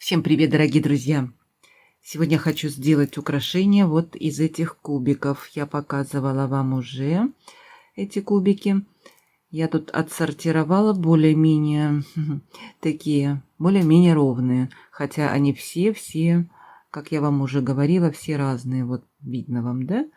Всем привет, дорогие друзья! Сегодня хочу сделать украшение вот из этих кубиков. Я показывала вам уже эти кубики. Я тут отсортировала более-менее такие, более-менее ровные. Хотя они все, как я вам уже говорила, все разные. Вот видно вам, да?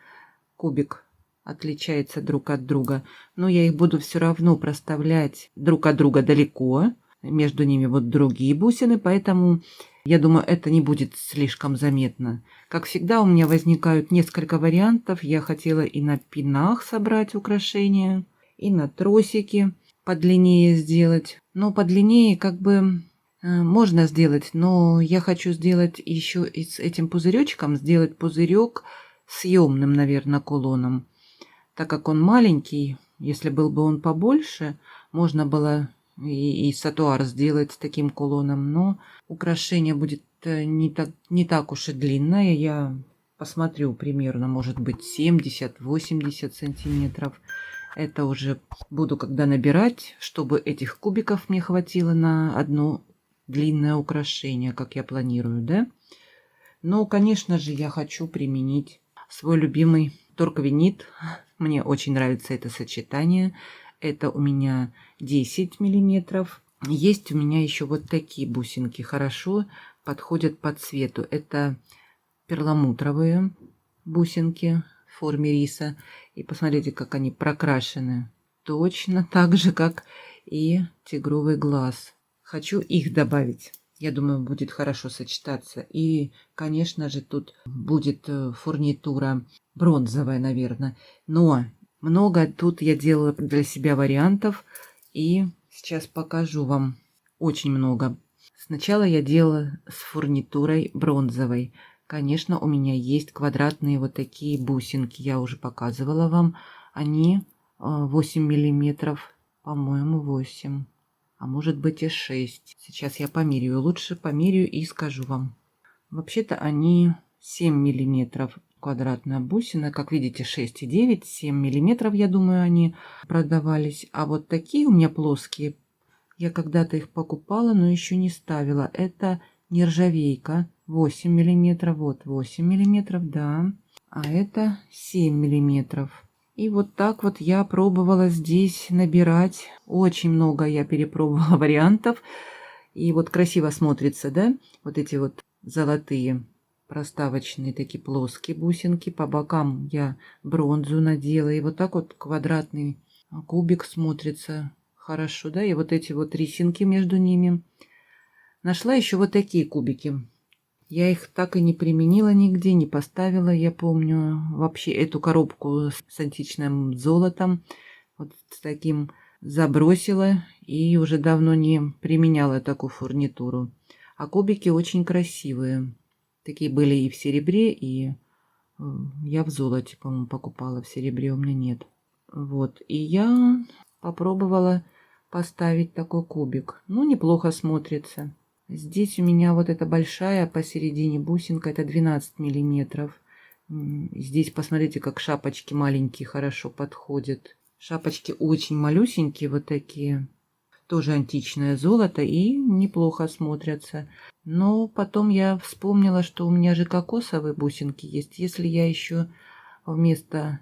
Кубик отличается друг от друга. Но я их буду все равно проставлять друг от друга далеко. Между ними вот другие бусины, поэтому я думаю, это не будет слишком заметно. Как всегда, у меня возникают несколько вариантов. Я хотела и на пинах собрать украшения, и на тросики подлиннее сделать. Но подлиннее как бы можно сделать, но я хочу сделать еще и с этим пузыречком, сделать пузырек съемным, наверное, кулоном. Так как он маленький, если был бы он побольше, можно было и сатуар сделать таким кулоном, но украшение будет не так уж и длинное. Я посмотрю примерно, может быть, 70-80 сантиметров. Это уже буду когда набирать, чтобы этих кубиков мне хватило на одно длинное украшение, как я планирую, да? Но, конечно же, я хочу применить свой любимый торквинит. Мне очень нравится это сочетание. Это у меня 10 миллиметров. Есть у меня еще вот такие бусинки. Хорошо подходят по цвету. Это перламутровые бусинки в форме риса. И посмотрите, как они прокрашены. Точно так же, как и тигровый глаз. Хочу их добавить. Я думаю, будет хорошо сочетаться. И, конечно же, тут будет фурнитура бронзовая, наверное. Но много тут я делала для себя вариантов. И сейчас покажу вам. Очень много. Сначала я делала с фурнитурой бронзовой. Конечно, у меня есть квадратные вот такие бусинки. Я уже показывала вам. Они 8 миллиметров. По-моему, 8. А может быть и 6. Сейчас я померяю. Лучше померяю и скажу вам. Вообще-то они 7 миллиметров квадратная бусина. Как видите, 6,9, 7 миллиметров, я думаю, они продавались. А вот такие у меня плоские. Я когда-то их покупала, но еще не ставила. Это нержавейка. 8 миллиметров. Вот 8 миллиметров, да. А это 7 миллиметров. И вот так вот я пробовала здесь набирать. Очень много я перепробовала вариантов. И вот красиво смотрится, да? Вот эти вот золотые проставочные такие плоские бусинки. По бокам я бронзу надела. И вот так вот квадратный кубик смотрится хорошо, да? И вот эти вот рисинки между ними. Нашла еще вот такие кубики. Я их так и не применила нигде, не поставила, я помню. Вообще эту коробку с античным золотом вот с таким забросила и уже давно не применяла такую фурнитуру. А кубики очень красивые. Такие были и в серебре, и я в золоте, по-моему, покупала. В серебре у меня нет. Вот. И я попробовала поставить такой кубик. Ну, неплохо смотрится. Здесь у меня вот эта большая посередине бусинка, это 12 миллиметров. Здесь посмотрите, как шапочки маленькие хорошо подходят. Шапочки очень малюсенькие вот такие. Тоже античное золото и неплохо смотрятся. Но потом я вспомнила, что у меня же кокосовые бусинки есть. Если я еще вместо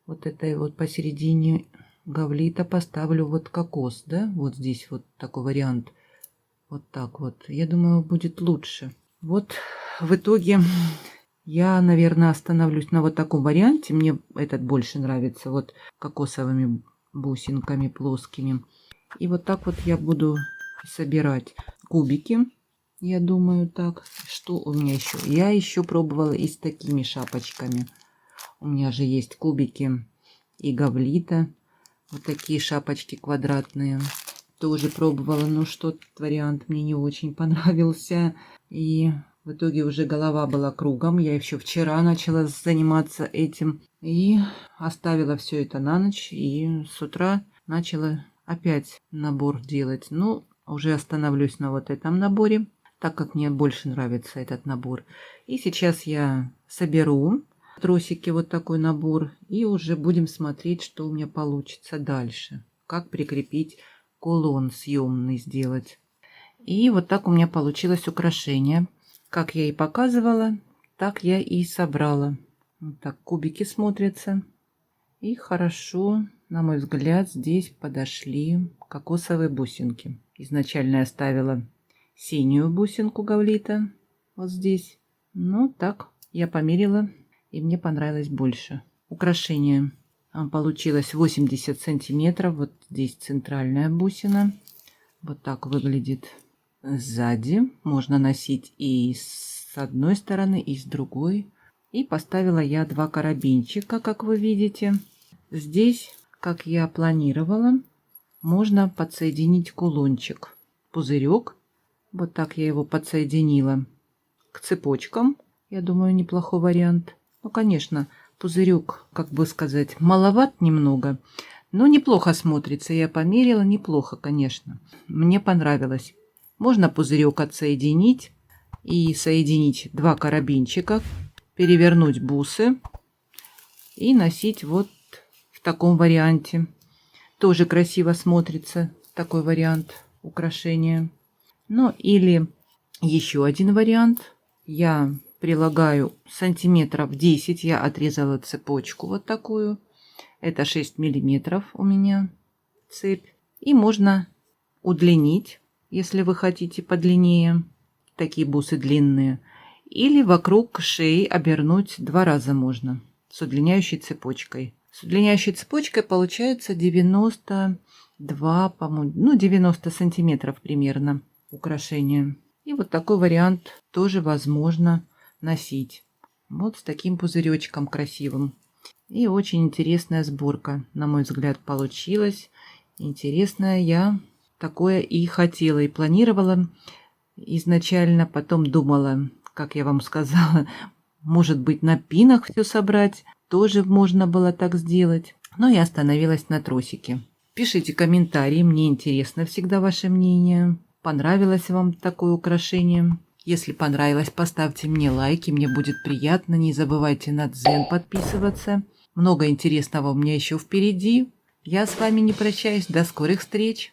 вот этой вот посередине гавлита поставлю вот кокос, да, вот здесь вот такой вариант. Вот так вот. Я думаю, будет лучше. Вот в итоге я, наверное, остановлюсь на вот таком варианте. Мне этот больше нравится. Вот кокосовыми бусинками плоскими. И вот так вот я буду собирать кубики. Я думаю так. Что у меня еще? Я еще пробовала и с такими шапочками. У меня же есть кубики и гавлита. Вот такие шапочки квадратные. Тоже пробовала, но что-то вариант мне не очень понравился. И в итоге уже голова была кругом. Я еще вчера начала заниматься этим. И оставила все это на ночь. И с утра начала опять набор делать. Ну, уже остановлюсь на вот этом наборе, так как мне больше нравится этот набор. И сейчас я соберу тросики, вот такой набор. И уже будем смотреть, что у меня получится дальше. Как прикрепить кулон съемный сделать. И вот так у меня получилось украшение. Как я и показывала, так я и собрала. Вот так кубики смотрятся. И хорошо, на мой взгляд, здесь подошли кокосовые бусинки. Изначально я ставила синюю бусинку гавлита вот здесь. Ну так, я померила, и мне понравилось больше. Украшение получилось 80 сантиметров. Вот здесь центральная бусина. Вот так выглядит сзади. Можно носить и с одной стороны, и с другой. И поставила я 2 карабинчика, как вы видите. Здесь, как я планировала, можно подсоединить кулончик. Пузырек. Вот так я его подсоединила к цепочкам. Я думаю, неплохой вариант. Ну, конечно, пузырек, как бы сказать, маловат немного, но неплохо смотрится. Я померила, неплохо, конечно. Мне понравилось. Можно пузырек отсоединить и соединить 2 карабинчика, перевернуть бусы и носить вот в таком варианте. Тоже красиво смотрится такой вариант украшения. Ну или еще один вариант. Я прилагаю сантиметров 10. Я отрезала цепочку вот такую. Это 6 миллиметров у меня цепь. И можно удлинить, если вы хотите подлиннее. Такие бусы длинные. Или вокруг шеи обернуть 2 раза можно. С удлиняющей цепочкой. С удлиняющей цепочкой получается 92, по-моему, ну 90 сантиметров примерно украшение. И вот такой вариант тоже возможно носить. Вот с таким пузыречком красивым. И очень интересная сборка, на мой взгляд, получилась. Интересная, я такое и хотела, и планировала изначально. Потом думала, как я вам сказала, может быть, на пинах все собрать. Тоже можно было так сделать. Но я остановилась на тросике. Пишите комментарии, мне интересно всегда ваше мнение. Понравилось вам такое украшение? Если понравилось, поставьте мне лайки, мне будет приятно. Не забывайте на Дзен подписываться. Много интересного у меня еще впереди. Я с вами не прощаюсь. До скорых встреч!